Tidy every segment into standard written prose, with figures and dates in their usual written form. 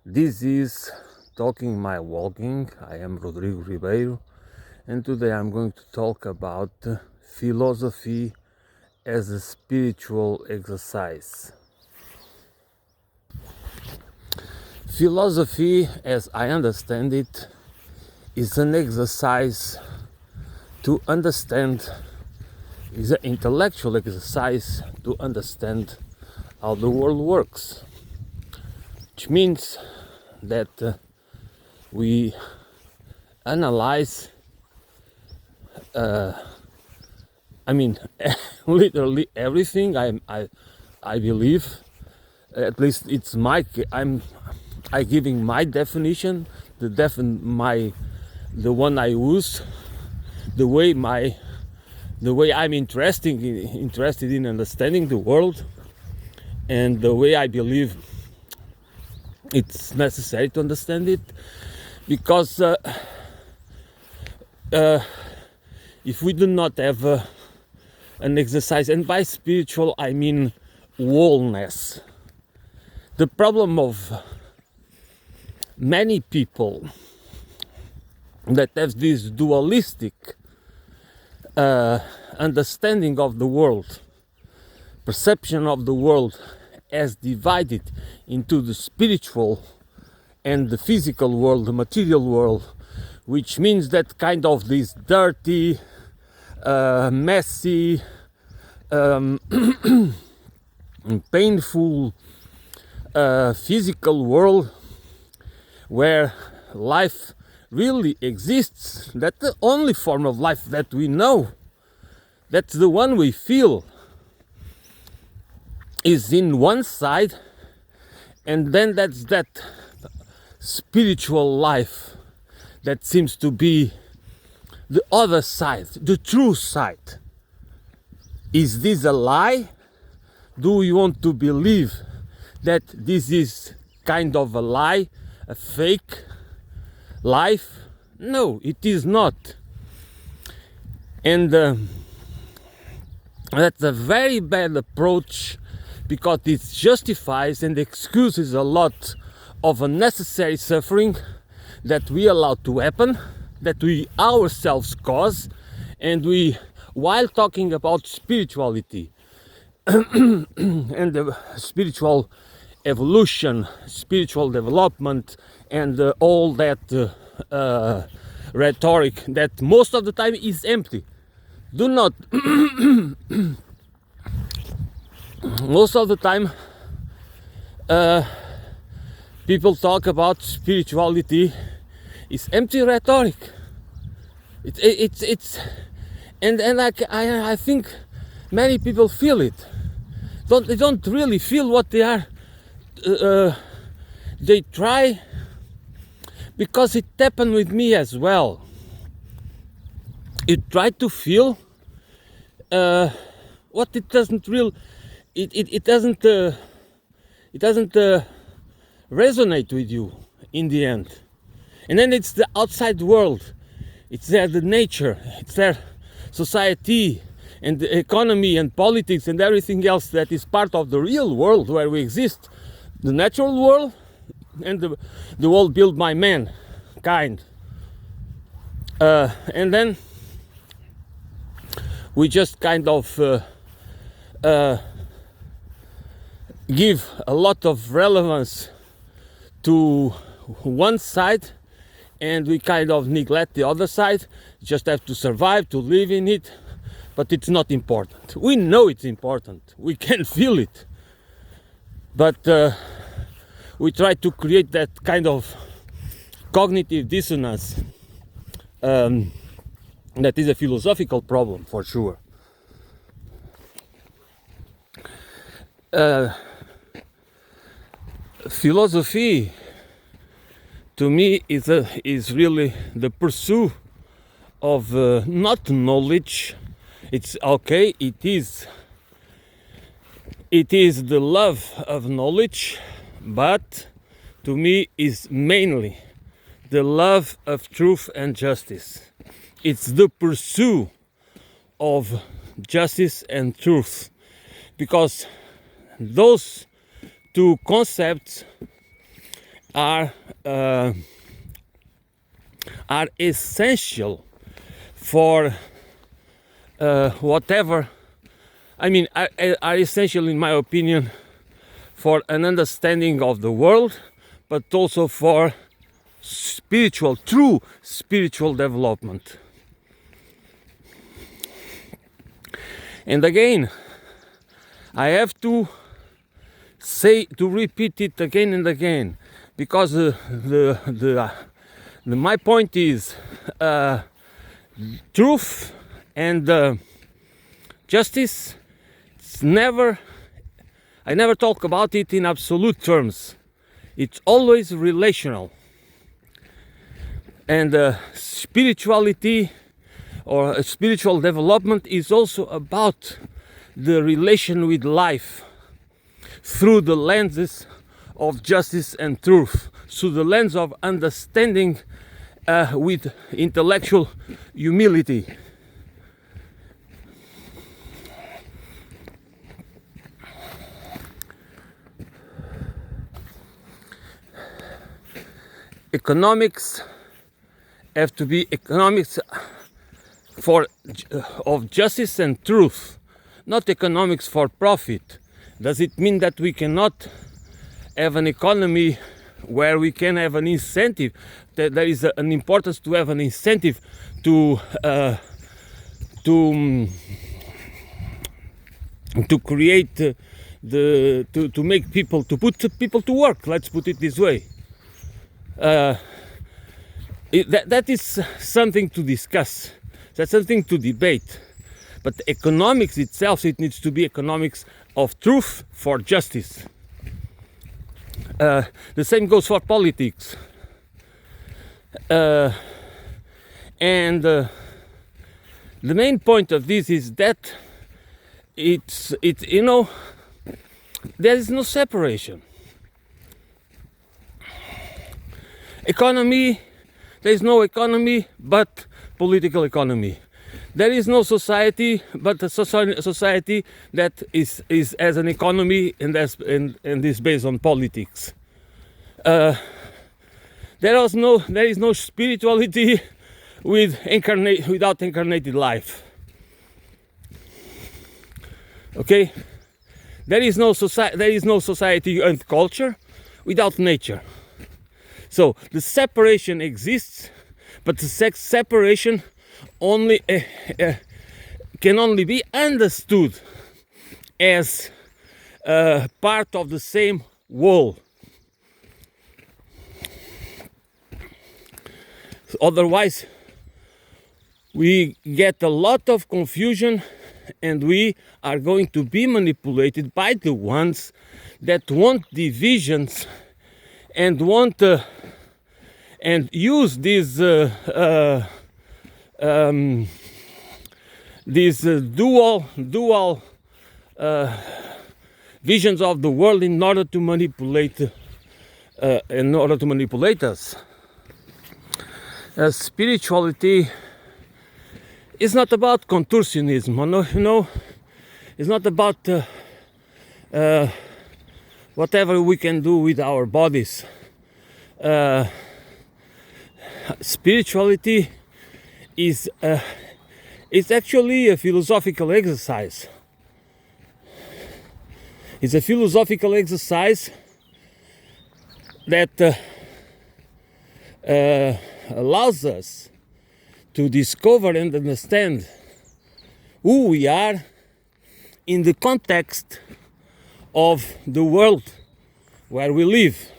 This is Talking My Walking. I am Rodrigo Ribeiro, and today I'm going to talk about philosophy as a spiritual exercise. Philosophy, as I understand it, is an exercise to understand, is an intellectual exercise to understand how the world works, which means that we analyze literally everything. I believe, at least it's I giving my definition, the one I use, the way I'm interested in understanding the world, and the way I believe it's necessary to understand it, because if we do not have an exercise, and by spiritual I mean wholeness, the problem of many people that have this dualistic understanding of the world, perception of the world as divided into the spiritual and the physical world, the material world, which means that kind of this dirty, messy, painful physical world where life really exists, that the only form of life that we know, that's the one we feel, is in one side, and then that's that spiritual life that seems to be the other side, the true side. Is this a lie? Do we want to believe that this is kind of a lie, a fake life? No, it is not. And that's a very bad approach, because it justifies and excuses a lot of unnecessary suffering that we allow to happen, that we ourselves cause, and we, while talking about spirituality and the spiritual evolution, spiritual development, and all that rhetoric that most of the time is empty. Do not most of the time people talk about spirituality is empty rhetoric. It's and I think many people feel it. They don't really feel what they are. They try, because it happened with me as well. You try to feel what it doesn't real. It doesn't resonate with you in the end. And then it's the outside world, it's their the nature, it's their society and the economy and politics and everything else that is part of the real world where we exist, the natural world and the world built by mankind. And then we just kind of give a lot of relevance to one side, and we kind of neglect the other side. Just have to survive, to live in it, but it's not important. We know it's important, we can feel it, but we try to create that kind of cognitive dissonance that is a philosophical problem for sure. Philosophy to me is really the pursuit of not knowledge. It's okay, it is the love of knowledge, but to me is mainly the love of truth and justice. It's the pursuit of justice and truth, because those two concepts are essential for whatever. I mean, are essential, in my opinion, for an understanding of the world, but also for true spiritual development. And again, I have to repeat it again and again, because my point is truth and justice. I never talk about it in absolute terms. It's always relational. And spirituality or spiritual development is also about the relation with life through the lenses of justice and truth, through the lens of understanding with intellectual humility. Economics have to be economics of justice and truth, not economics for profit. Does it mean that we cannot have an economy where we can have an incentive? That there is an importance to have an incentive to create to make people, to put people to work. Let's put it this way. That is something to discuss. That's something to debate. But economics itself, it needs to be economics of truth for justice. The same goes for politics. And the main point of this is that it's there is no separation. Economy, there is no economy but political economy. There is no society but a society that is as an economy and is based on politics. There is no spirituality without incarnated life. Okay, there is no society and culture without nature. So the separation exists, but the separation only can only be understood as part of the same whole. Otherwise, we get a lot of confusion, and we are going to be manipulated by the ones that want divisions and want and use these dual visions of the world in order to manipulate us. Spirituality is not about contortionism, it's not about whatever we can do with our bodies. Spirituality is it's actually a philosophical exercise. It's a philosophical exercise that allows us to discover and understand who we are in the context of the world where we live,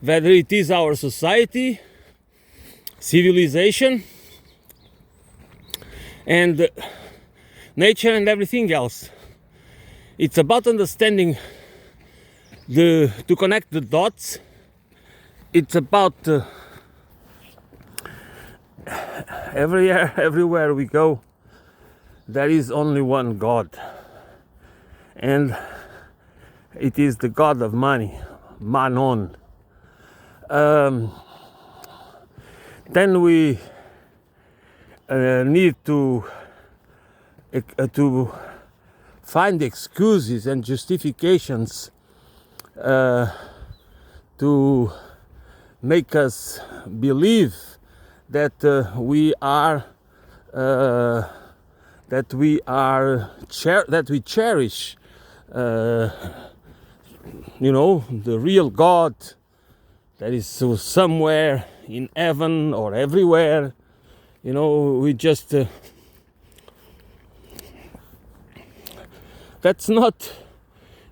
whether it is our society, civilization, and nature and everything else. It's about understanding to connect the dots. It's about everywhere we go, there is only one God, and it is the God of money, Manon. Then we need to find excuses and justifications to make us believe that we cherish the real God that is somewhere in heaven or everywhere. We just that's not,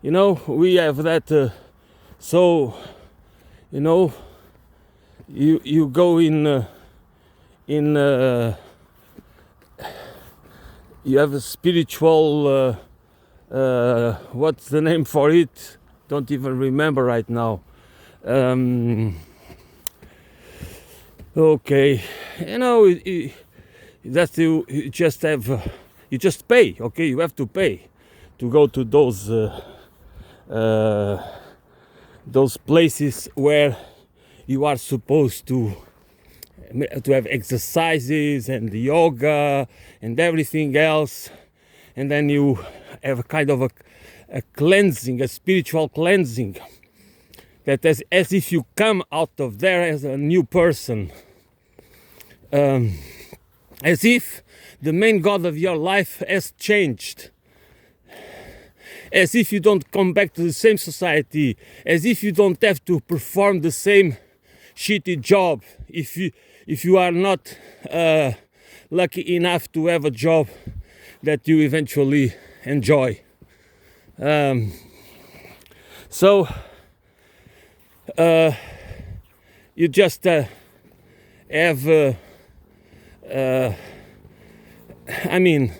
we have that. So, you go in you have a spiritual. What's the name for it? Don't even remember right now. Okay, that you just have, you just pay. Okay, you have to pay to go to those places where you are supposed to have exercises and yoga and everything else, and then you have a kind of a cleansing, a spiritual cleansing, that as if you come out of there as a new person, as if the main God of your life has changed, as if you don't come back to the same society, as if you don't have to perform the same shitty job, if you are not lucky enough to have a job that you eventually enjoy. So you just have I mean,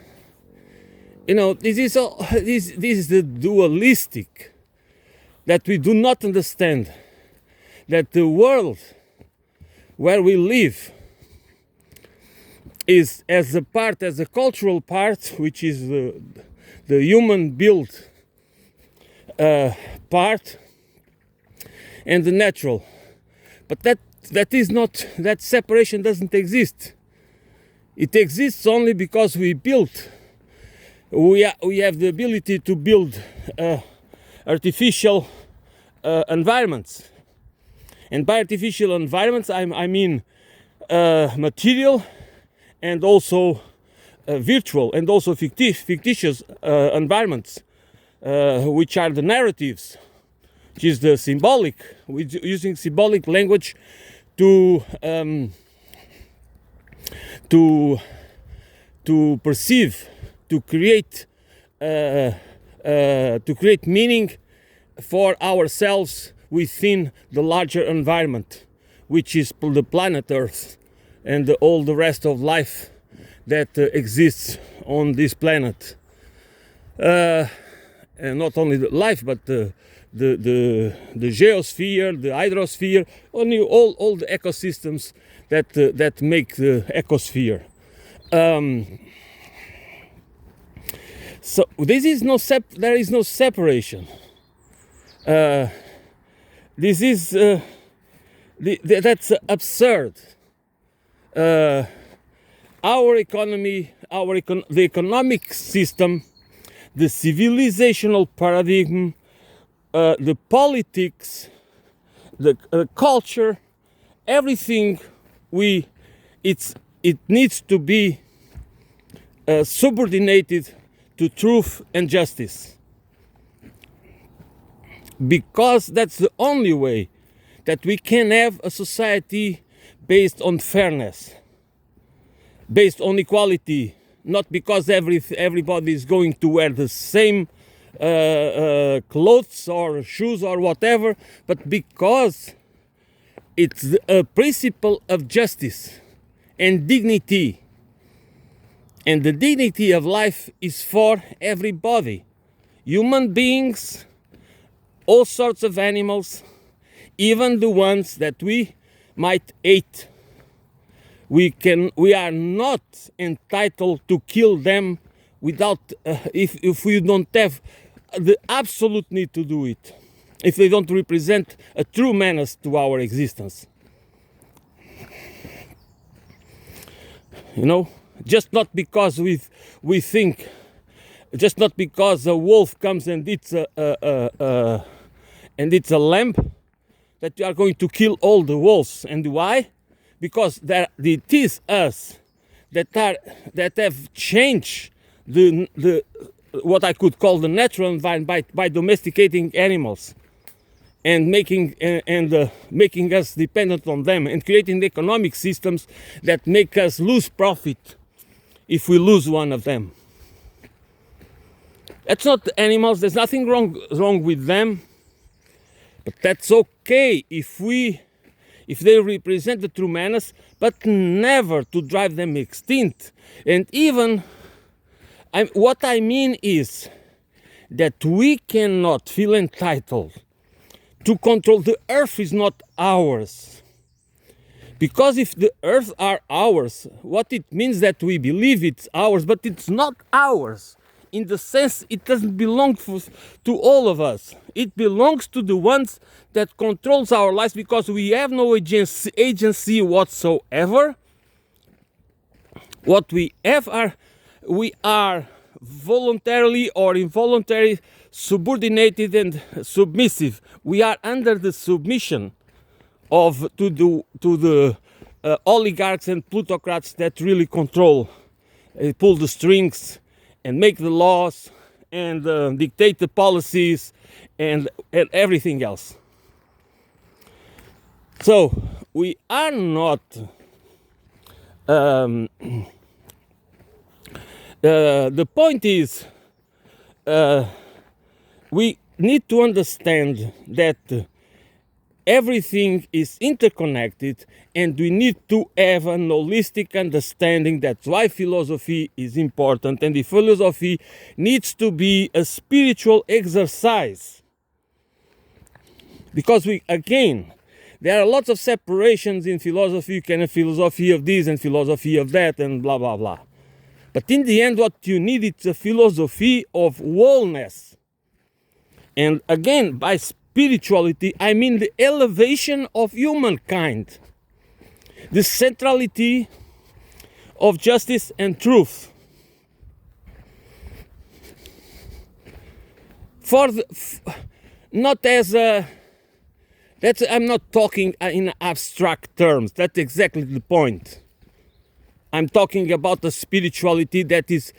this is the dualistic that we do not understand, that the world where we live is as a cultural part, which is the human built part, and the natural. But that is not, that separation doesn't exist. It exists only because we have the ability to build artificial environments. And by artificial environments, I mean material and also virtual and also fictitious environments, which are the narratives, which is the symbolic, using symbolic language to perceive, to create meaning for ourselves within the larger environment, which is the planet Earth and all the rest of life that exists on this planet. And not only the life, but the geosphere, the hydrosphere, only all the ecosystems that make the ecosphere. So there is no separation. This is that's absurd. Our economy, the economic system, the civilizational paradigm, the politics, the culture, everything it needs to be subordinated to truth and justice, because that's the only way that we can have a society based on fairness, based on equality, not because everybody is going to wear the same clothes or shoes or whatever, but because it's a principle of justice and dignity. And the dignity of life is for everybody. Human beings, all sorts of animals, even the ones that we might hate. We are not entitled to kill them without, if we don't have the absolute need to do it, if they don't represent a true menace to our existence. Just not because we think, just not because a wolf comes and eats a lamb, that we are going to kill all the wolves. And why? Because it is us that have changed the what I could call the natural environment by domesticating animals and making us dependent on them and creating economic systems that make us lose profit if we lose one of them. That's not the animals. There's nothing wrong with them, but that's okay if they represent the true menace, but never to drive them extinct. And even what I mean is that we cannot feel entitled to control. The earth is not ours. Because if the earth are ours, what it means that we believe it's ours, but it's not ours. In the sense, it doesn't belong to all of us. It belongs to the ones that controls our lives, because we have no agency whatsoever. What we have we are voluntarily or involuntarily subordinated and submissive. We are under the submission to the oligarchs and plutocrats that really control, pull the strings and make the laws and dictate the policies and everything else. So we are not the point is we need to understand that everything is interconnected, and we need to have an holistic understanding. That's why philosophy is important, and the philosophy needs to be a spiritual exercise. Because there are lots of separations in philosophy. You can have philosophy of this and philosophy of that and blah, blah, blah. But in the end, what you need is a philosophy of wholeness. And again, by spirituality, I mean the elevation of humankind, the centrality of justice and truth. Not as a... I'm not talking in abstract terms. That's exactly the point. I'm talking about a spirituality that is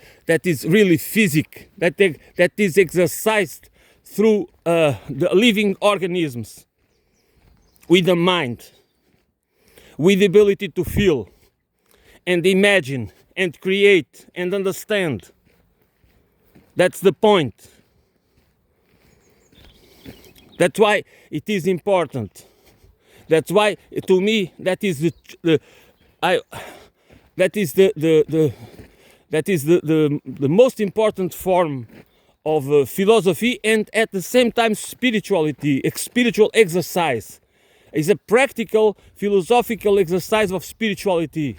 really physical, that is exercised through the living organisms, with the mind, with the ability to feel and imagine and create and understand. That's the point. That's why it is important. That's why, to me, that is the most important form of philosophy, and at the same time spirituality, spiritual exercise. Is a practical philosophical exercise of spirituality.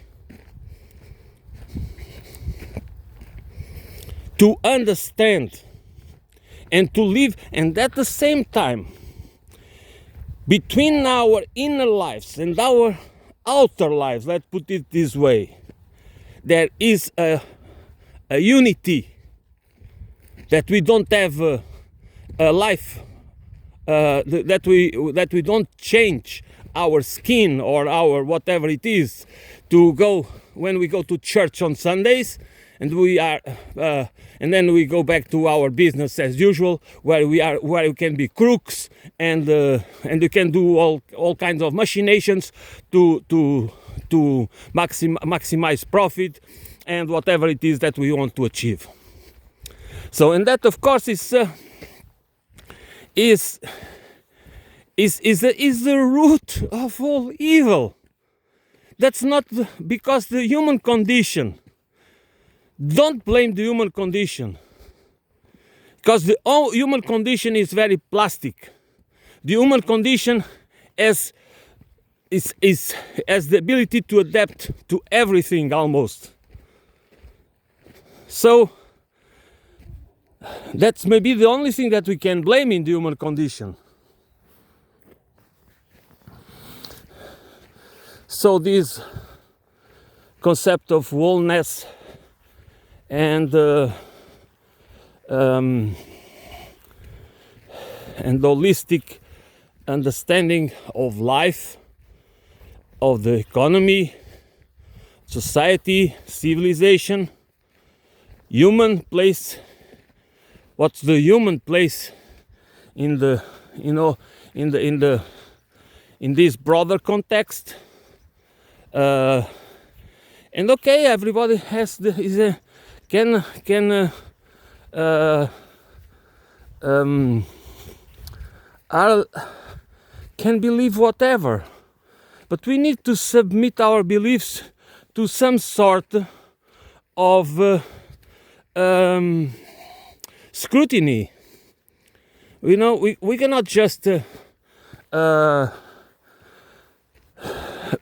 To understand and to live, and at the same time, between our inner lives and our outer lives, let's put it this way, there is a unity, that we don't have a life, that we don't change our skin or our whatever it is to go when we go to church on Sundays, and and then we go back to our business as usual, where we can be crooks and we can do all kinds of machinations to maximize profit and whatever it is that we want to achieve. So, and that of course is the root of all evil. That's not because the human condition. Don't blame the human condition, because the human condition is very plastic. The human condition has the ability to adapt to everything almost. So that's maybe the only thing that we can blame in the human condition. So this concept of wholeness and holistic understanding of life, of the economy, society, civilization, human place. What's the human place in the, in this broader context? And okay, everybody has can believe whatever, but we need to submit our beliefs to some sort of scrutiny. You know, we cannot just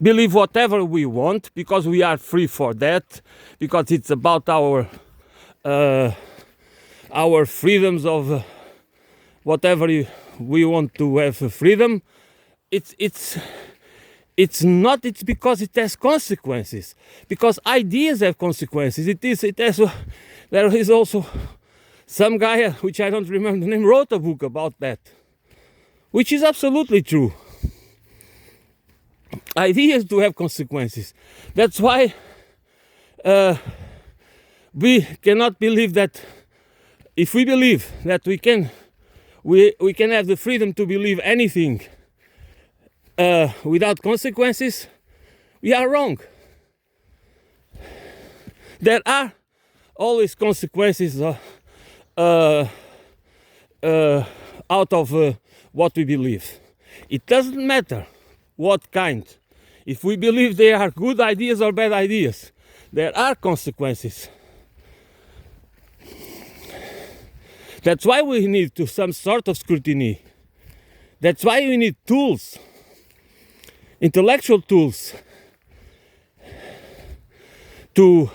believe whatever we want, because we are free for that, because it's about our freedoms of whatever we want to have freedom. It's not. It's because it has consequences. Because ideas have consequences. There is also some guy, which I don't remember the name, wrote a book about that, which is absolutely true. Ideas do have consequences. That's why we cannot believe that. If we believe that we can have the freedom to believe anything without consequences, we are wrong. There are always consequences out of what we believe. It doesn't matter what kind. If we believe they are good ideas or bad ideas, there are consequences. That's why we need some sort of scrutiny. That's why we need tools, intellectual tools, to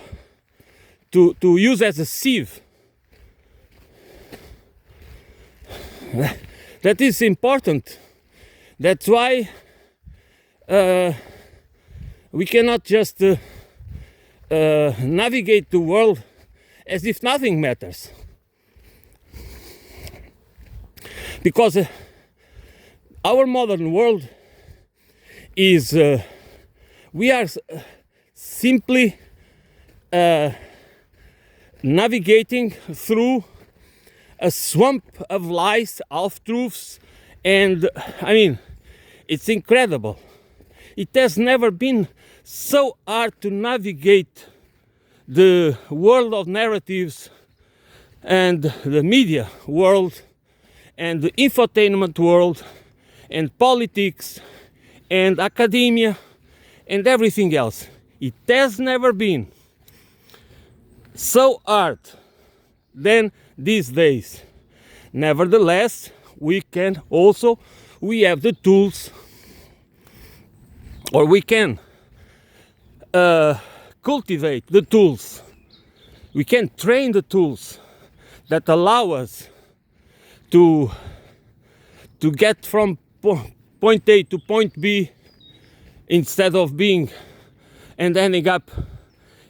use as a sieve. That is important. That's why we cannot just navigate the world as if nothing matters. Because our modern world is, we are simply navigating through a swamp of lies, half-truths, and I mean, it's incredible. It has never been so hard to navigate the world of narratives and the media world and the infotainment world and politics and academia and everything else. It has never been so hard than these days. Nevertheless, we have the tools, or we can cultivate the tools. We can train the tools that allow us to get from point A to point B, instead of being and ending up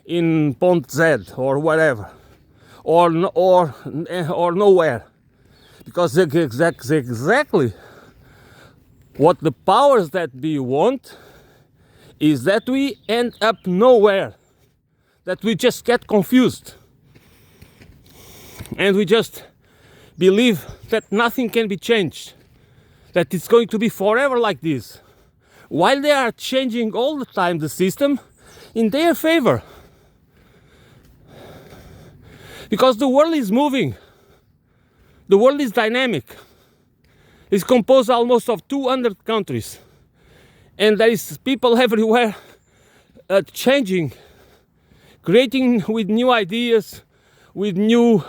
in point Z or whatever, or nowhere. Because exactly what the powers that be want is that we end up nowhere, that we just get confused, and we just believe that nothing can be changed, that it's going to be forever like this, while they are changing all the time the system in their favor. Because the world is moving, the world is dynamic. It's composed almost of 200 countries, and there is people everywhere changing, creating with new ideas, with new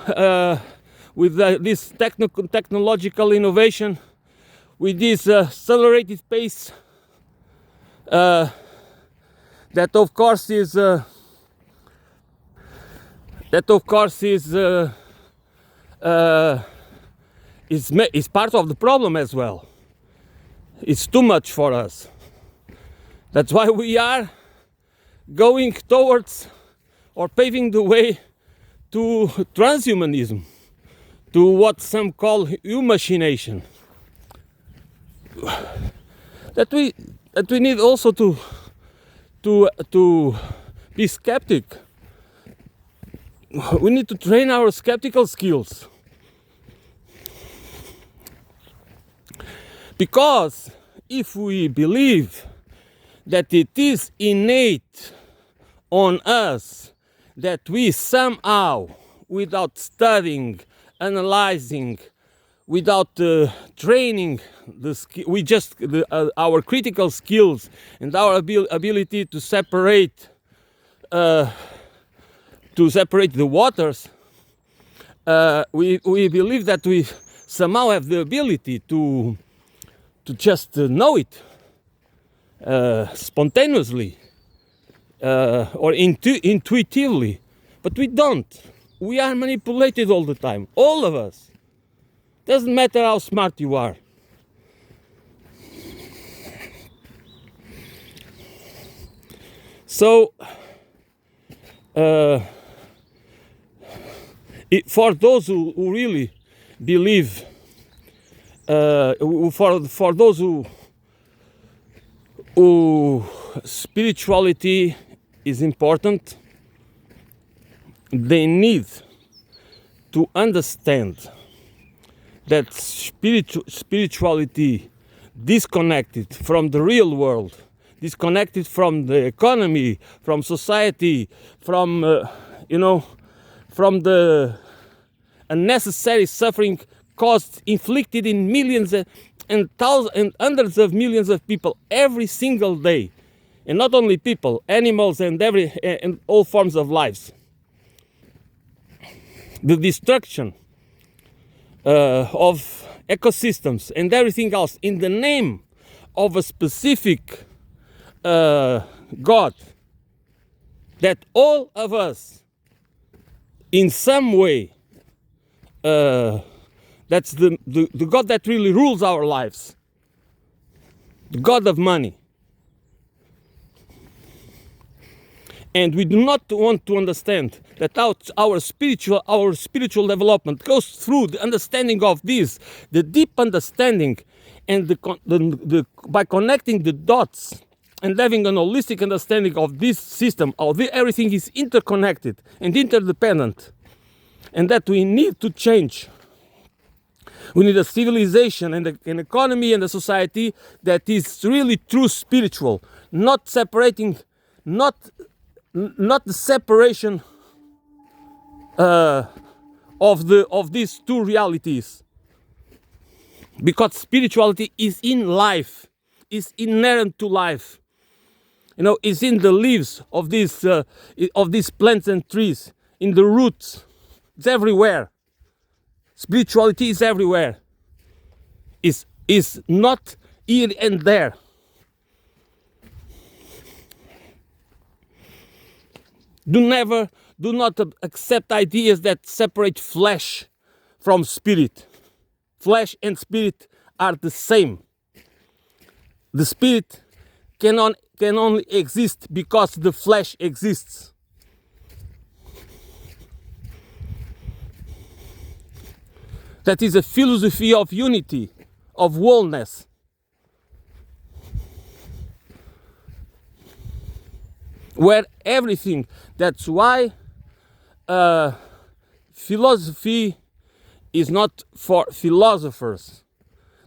this technological innovation, with this accelerated pace that of course is part of the problem as well. It's too much for us. That's why we are going towards, or paving the way to, transhumanism, to what some call humanation. that we need also to be skeptic. We need to train our skeptical skills, because if we believe that it is innate on us, that we somehow, without studying, analyzing, without training our critical skills and our ability to separate the waters, we believe that we somehow have the ability to just know it spontaneously or intuitively, but we don't. We are manipulated all the time, all of us. Doesn't matter how smart you are. So, for those who really believe, for those who spirituality is important, they need to understand that spirituality disconnected from the real world, disconnected from the economy, from society, from from the unnecessary suffering inflicted in millions and thousands and hundreds of millions of people every single day, and not only people, animals, and all forms of lives. The destruction of ecosystems and everything else in the name of a specific God that all of us in some way, that's the God that really rules our lives, the God of money. And we do not want to understand that our spiritual development goes through the understanding of this, the deep understanding, and by connecting the dots and having an holistic understanding of this system, everything is interconnected and interdependent, and that we need to change. We need a civilization and an economy and a society that is really true spiritual, not separating, not the separation of these two realities, because spirituality is in life, is inherent to life. Is in the leaves of these plants and trees, in the roots. It's everywhere. Spirituality is everywhere. Is not here and there. Do not accept ideas that separate flesh from spirit. Flesh and spirit are the same. The spirit can only exist because the flesh exists. That is a philosophy of unity, of wholeness. Where everything, that's why philosophy is not for philosophers.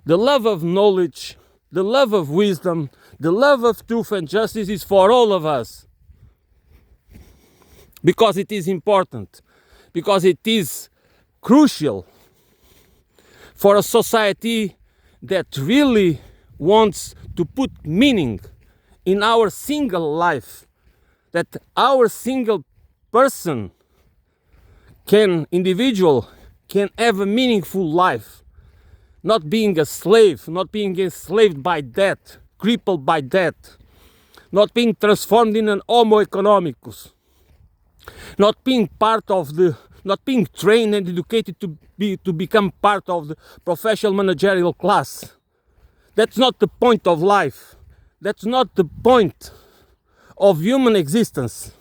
The love of knowledge, the love of wisdom, the love of truth and justice is for all of us. Because it is important, because it is crucial for a society that really wants to put meaning in our single life. That our single individual can have a meaningful life, not being a slave, not being enslaved by debt, crippled by debt, not being transformed in an homo economicus, not being trained and educated to become part of the professional managerial class. That's not the point of life. That's not the point of human existence.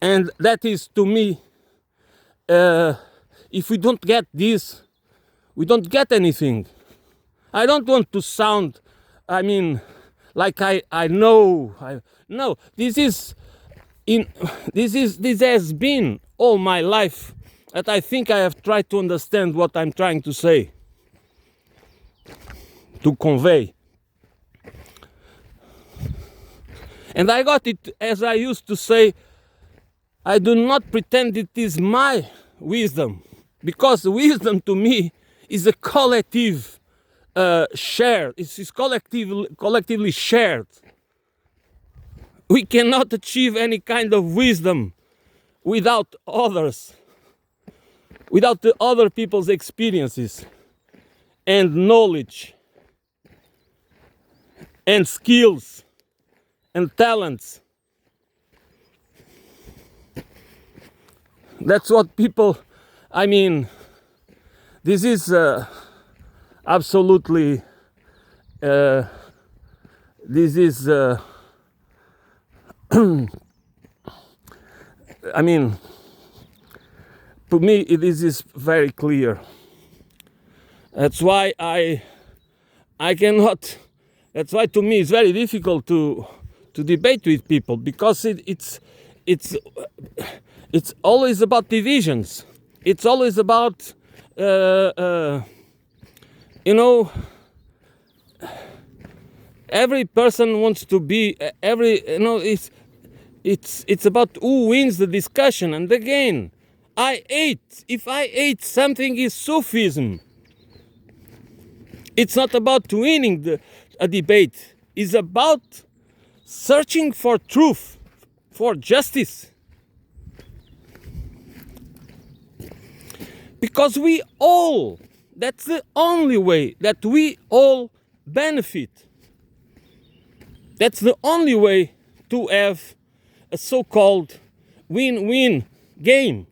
And that is, to me, if we don't get this, we don't get anything. I don't want to sound, like I know. No, this has been all my life that I think I have tried to understand what I'm trying to say, to convey. And I got it, as I used to say, I do not pretend it is my wisdom, because wisdom to me is a collective shared. It's collectively shared. We cannot achieve any kind of wisdom without others, without the other people's experiences and knowledge and skills and talents. That's what people, this is absolutely, this is, to me this is very clear. That's why I cannot, that's why to me it's very difficult to debate with people, because it's always about divisions. It's always about every person wants to be it's about who wins the discussion. And again, if I hate something, is Sufism. It's not about winning a debate. It's about searching for truth, for justice. Because that's the only way that we all benefit. That's the only way to have a so-called win-win game.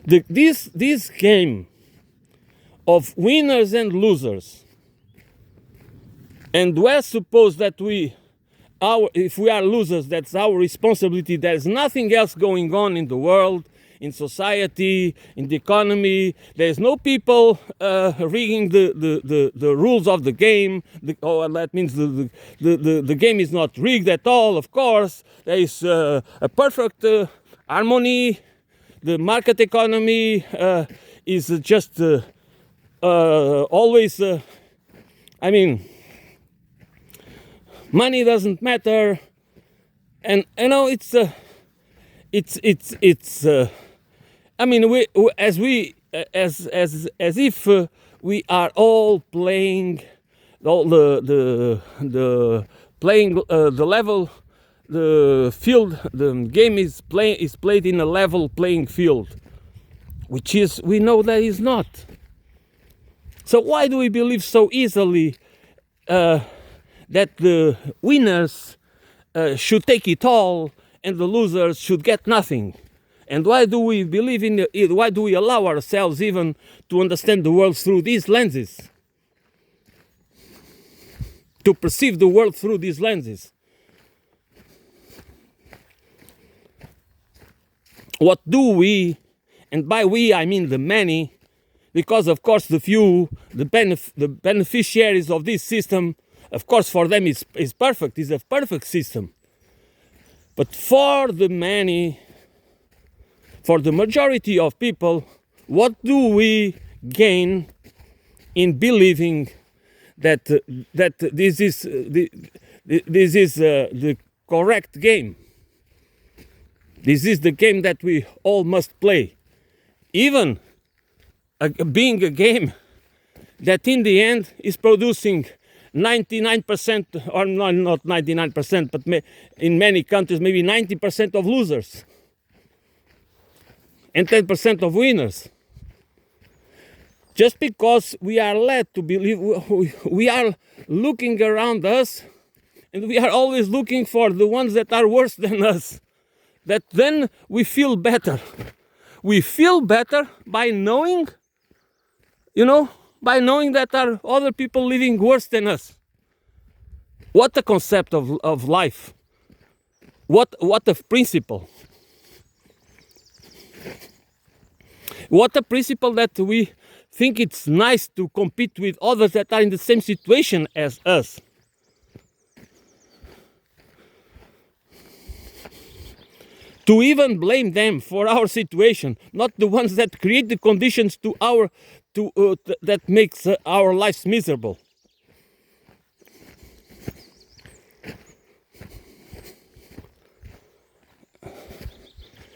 This game of winners and losers, and we're supposed that if we are losers, that's our responsibility. There's nothing else going on in the world, in society, in the economy. There's no people rigging the rules of the game. That means the game is not rigged at all, of course. There is a perfect harmony. The market economy is just always, money doesn't matter, and it's as if we are all playing the level, the field. The game is played in a level playing field, which is, we know that is not. So why do we believe so easily that the winners should take it all and the losers should get nothing? And why do we believe in it? Why do we allow ourselves even to understand the world through these lenses? To perceive the world through these lenses? What do we, and by we I mean the many, because of course the few, the beneficiaries of this system, of course for them is perfect, is a perfect system. But for the many, for the majority of people, what do we gain in believing that this is the correct game? This is the game that we all must play, even being a game that in the end is producing 99%, or not 99%, but in many countries maybe 90% of losers and 10% of winners. Just because we are led to believe, we are looking around us and we are always looking for the ones that are worse than us, that then we feel better. We feel better by knowing, by knowing that there are other people living worse than us. What a concept of life. What a principle. What a principle that we think it's nice to compete with others that are in the same situation as us. To even blame them for our situation, not the ones that create the conditions that makes our lives miserable.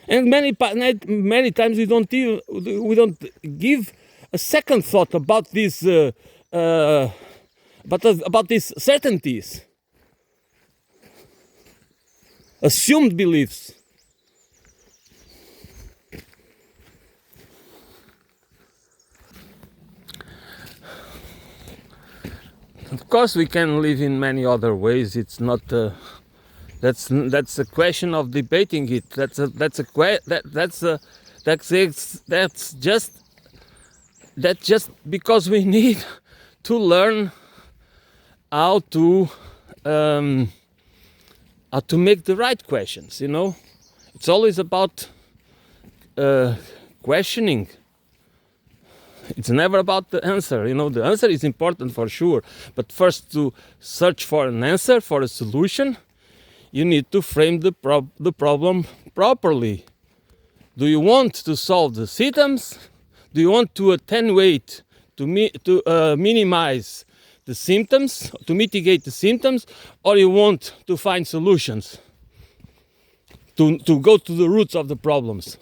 And many times we don't give a second thought about these about these certainties, assumed beliefs. Of course, we can live in many other ways. It's not. That's a question of debating it. That's just because we need to learn how to make the right questions. You know, it's always about questioning. It's never about the answer. You know, the answer is important for sure, but first to search for an answer, for a solution, you need to frame the problem properly. Do you want to solve the symptoms? Do you want to attenuate, to minimize the symptoms, to mitigate the symptoms, or you want to find solutions, to go to the roots of the problems?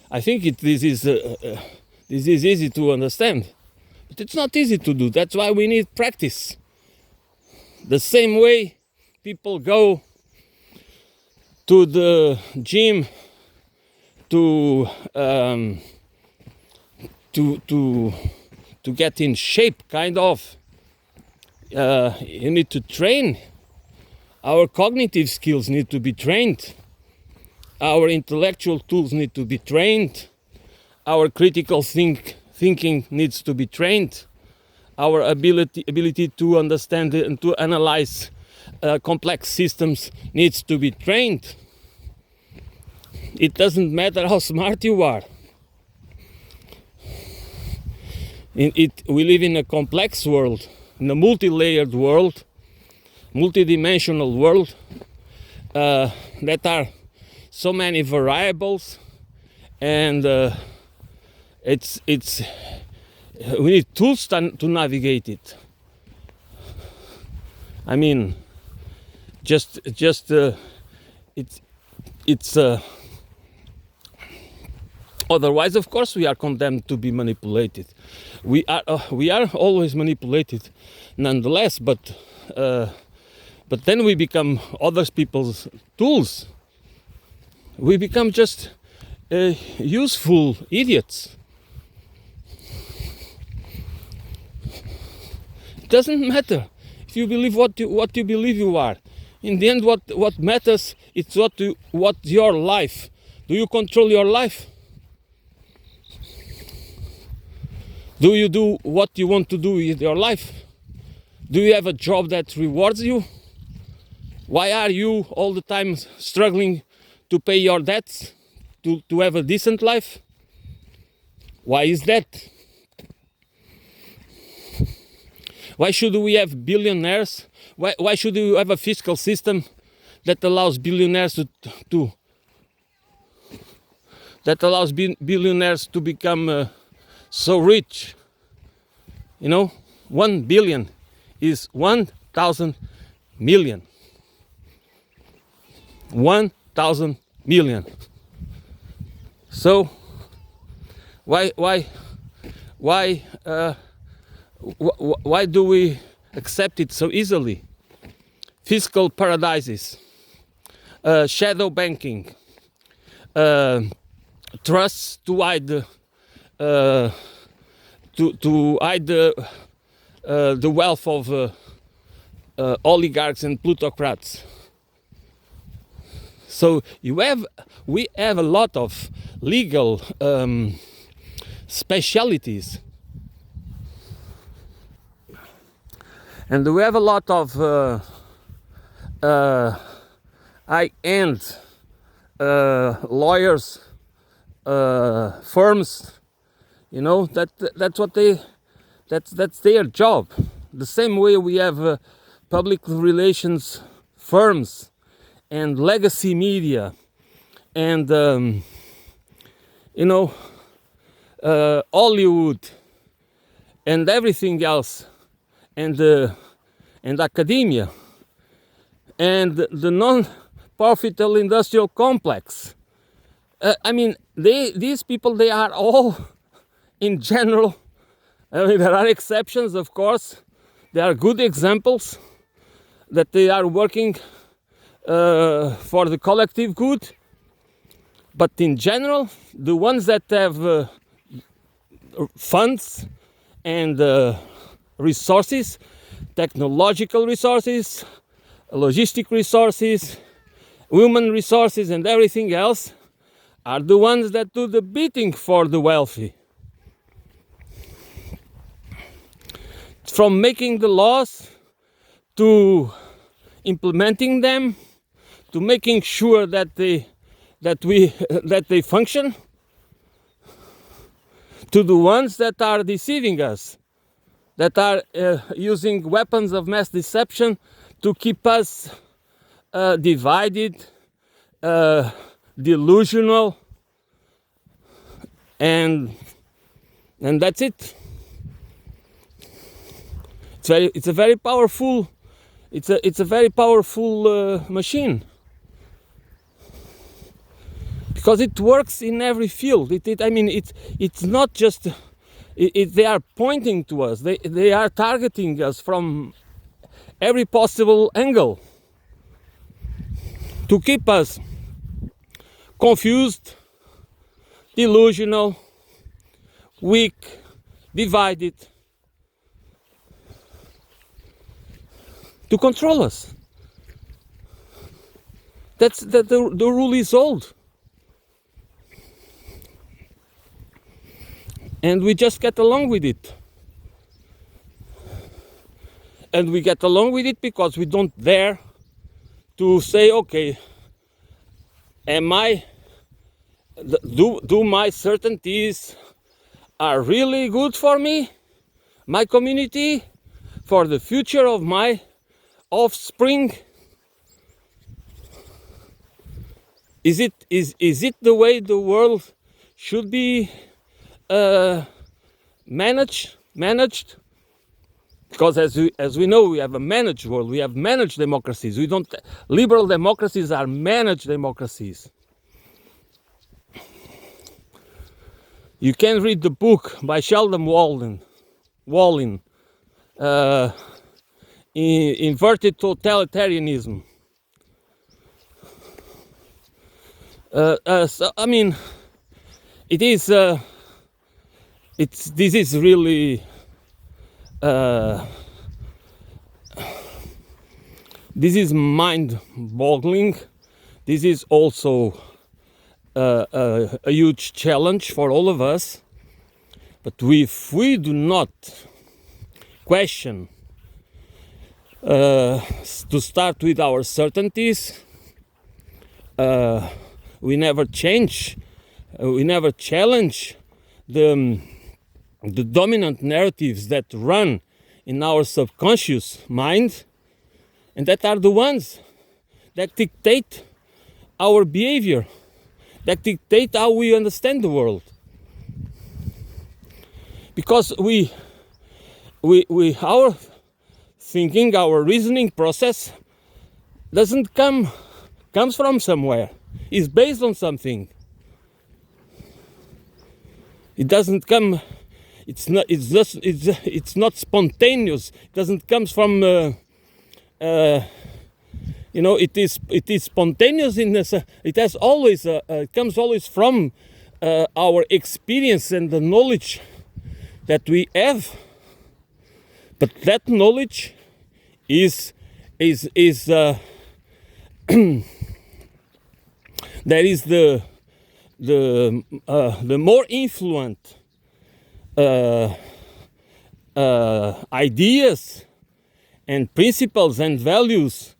I think this is easy to understand, but it's not easy to do. That's why we need practice. The same way people go to the gym to get in shape, kind of. You need to train. Our cognitive skills need to be trained. Our intellectual tools need to be trained. Our critical thinking needs to be trained. Our ability to understand and to analyze complex systems needs to be trained. It doesn't matter how smart you are. We live in a complex world, in a multi-layered world, multidimensional world, that are so many variables, and we need tools to navigate it. I mean, otherwise, of course, we are condemned to be manipulated. We are always manipulated, nonetheless. But then we become other people's tools. We become just useful idiots. It doesn't matter if you believe what you believe you are. In the end, what matters is what's your life. Do you control your life? Do you do what you want to do with your life? Do you have a job that rewards you? Why are you all the time struggling to pay your debts, to have a decent life? Why is that? Why should we have billionaires? Why should we have a fiscal system that allows billionaires to become so rich? You know, 1 billion is 1,000 million. 1,000 million. So why do we accept it so easily? Fiscal paradises, shadow banking, trusts to hide the wealth of oligarchs and plutocrats. So we have a lot of legal specialities And we have a lot of high-end lawyers, firms, you know, that's what that's their job. The same way we have public relations firms and legacy media and you know, Hollywood and everything else, and academia and the non-profitable industrial complex. I mean, these people, they are all, in general, I mean, there are exceptions, of course. There are good examples that they are working for the collective good. But in general, the ones that have funds and resources, technological resources, logistic resources, human resources, and everything else, are the ones that do the beating for the wealthy. From making the laws, to implementing them, to making sure that they function, to the ones that are deceiving us, that are using weapons of mass deception to keep us divided, delusional, and that's it. It's a very powerful machine, because it works in every field. It's not just they are pointing to us. They are targeting us from every possible angle to keep us confused, delusional, weak, divided, to control us. The rule is old, and we just get along with it. And we get along with it because we don't dare to say, okay, do my certainties are really good for me, my community, for the future of my offspring? Is it the way the world should be managed? Because as we know, we have a managed world. We have managed democracies. Liberal democracies are managed democracies. You can read the book by Sheldon Walin, Inverted Totalitarianism. This is really this is mind-boggling. This is also a huge challenge for all of us. But if we do not question, to start with our certainties, we never challenge the dominant narratives that run in our subconscious mind, and that are the ones that dictate our behavior, that dictate how we understand the world. Because our thinking, our reasoning process comes from somewhere. It's based on something. It doesn't come. It's not spontaneous. It doesn't come from. It is spontaneous in this. It comes always from our experience and the knowledge that we have. But that knowledge is there is the more influent ideas And principles and values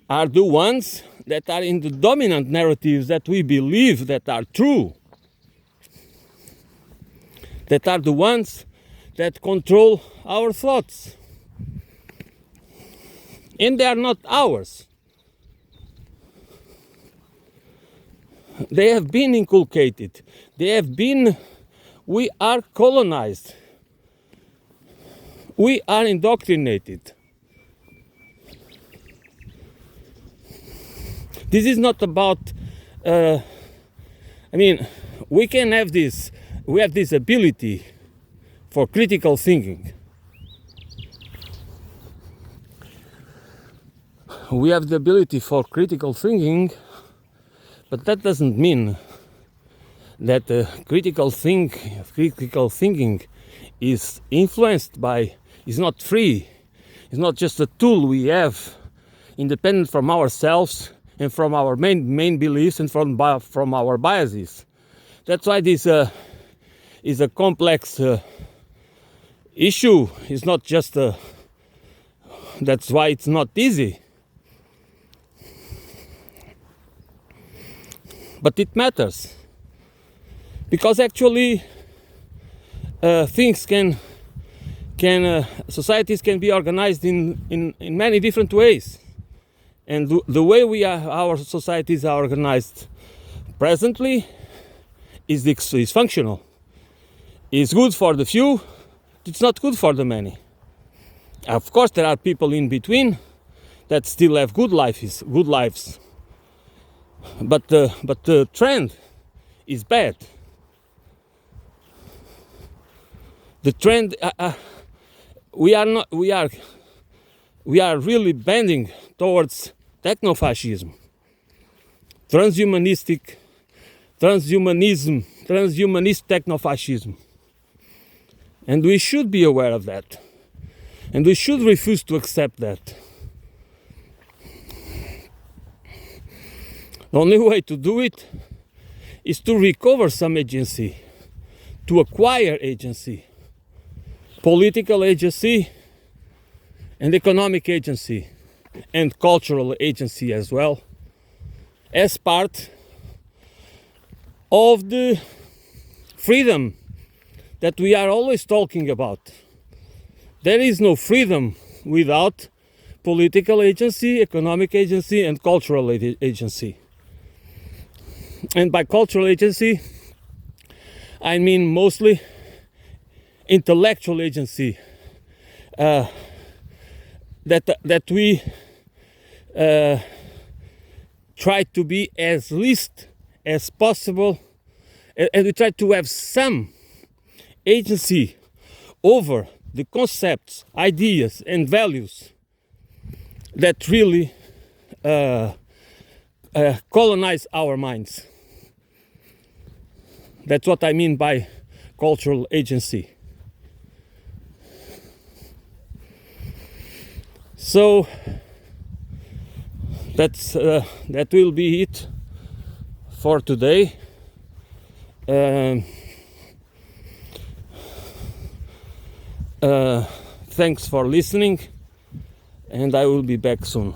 are the ones that are in the dominant narratives that we believe that are true. That are the ones that control our thoughts. And they are not ours. They have been inculcated. We are colonized. We are indoctrinated. This is not about, we can have this, we have this ability for critical thinking. We have the ability for critical thinking, but that doesn't mean that critical thinking is influenced by, is not free. It's not just a tool we have, independent from ourselves and from our main beliefs and from our biases. That's why this is a complex issue. It's not just that's why it's not easy. But it matters, because actually things societies can be organized in many different ways, and the way our societies are organized presently is functional. It's good for the few. It's not good for the many. Of course, there are people in between that still have good lives. But the trend is bad. The trend we are really bending towards technofascism, transhumanist technofascism, and we should be aware of that, and we should refuse to accept that. The only way to do it is to recover some agency, to acquire agency, political agency, and economic agency, and cultural agency as well, as part of the freedom that we are always talking about. There is no freedom without political agency, economic agency, and cultural agency. And by cultural agency, I mean mostly intellectual agency, that we try to be as least as possible, and we try to have some agency over the concepts, ideas, and values that really colonize our minds. That's what I mean by cultural agency. So that will be it for today. Thanks for listening, and I will be back soon.